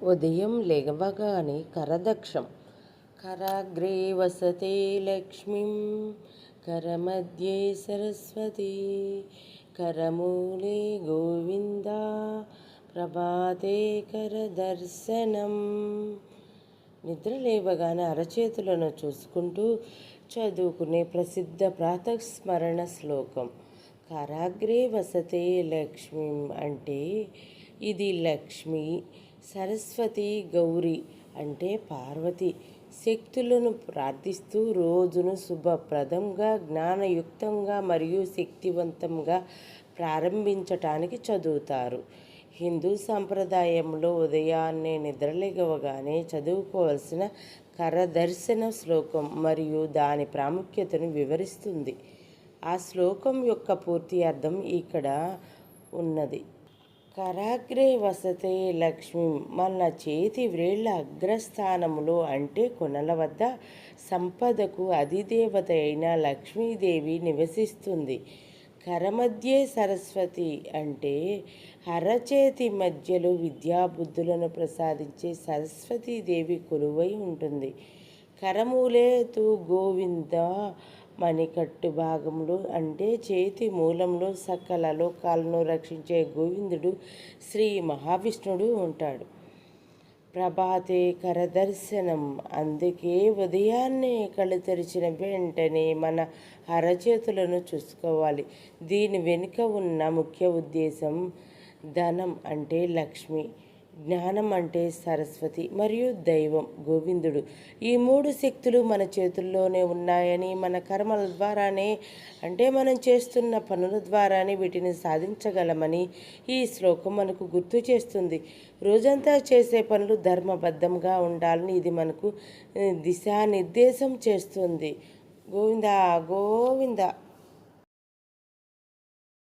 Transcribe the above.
ఉదయం లేవగానే కరదక్షం. కరాగ్రే వసతే లక్ష్మీం కరమధ్యే సరస్వతి కరమూలే గోవింద ప్రభాతే కరదర్శనం. నిద్ర లేవగానే అరచేతులను చూసుకుంటూ చదువుకునే ప్రసిద్ధ ప్రాతస్మరణ శ్లోకం. కరాగ్రే వసతే లక్ష్మీం అంటే ఇది లక్ష్మి, సరస్వతి, గౌరీ అంటే పార్వతి శక్తులను ప్రార్థిస్తూ రోజును శుభప్రదంగా, జ్ఞానయుక్తంగా మరియు శక్తివంతంగా ప్రారంభించటానికి చదువుతారు. హిందూ సంప్రదాయంలో ఉదయాన్నే నిద్రలేవగానే చదువుకోవాల్సిన కరదర్శన శ్లోకం మరియు దాని ప్రాముఖ్యతను వివరిస్తుంది. ఆ శ్లోకం యొక్క పూర్తి అర్థం ఇక్కడ ఉన్నది. కరాగ్రే వసతే లక్ష్మి, మన చేతి వ్రేళ్ల అగ్రస్థానములో అంటే కొనల వద్ద సంపదకు అధిదేవత అయిన లక్ష్మీదేవి నివసిస్తుంది. కరమధ్యే సరస్వతి అంటే అరచేతి మధ్యలో విద్యాబుద్ధులను ప్రసాదించే సరస్వతీదేవి కొలువై ఉంటుంది. కరమూలే తు గోవింద, మణికట్టు భాగంలో అంటే చేతి మూలంలో సకల లోకాలను రక్షించే గోవిందుడు శ్రీ మహావిష్ణుడు ఉంటాడు. ప్రభాతే కరదర్శనం, అందుకే ఉదయాన్నే కళ్ళు తెరిచిన వెంటనే మన అరచేతులను చూసుకోవాలి. దీని వెనుక ఉన్న ముఖ్య ఉద్దేశం ధనం అంటే లక్ష్మి, జ్ఞానం అంటే సరస్వతి మరియు దైవం గోవిందుడు. ఈ మూడు శక్తులు మన చేతుల్లోనే ఉన్నాయని, మన కర్మల ద్వారానే అంటే మనం చేస్తున్న పనుల ద్వారానే వీటిని సాధించగలమని ఈ శ్లోకం మనకు గుర్తు చేస్తుంది. రోజంతా చేసే పనులు ధర్మబద్ధంగా ఉండాలని ఇది మనకు దిశానిర్దేశం చేస్తుంది. గోవిందా గోవిందా.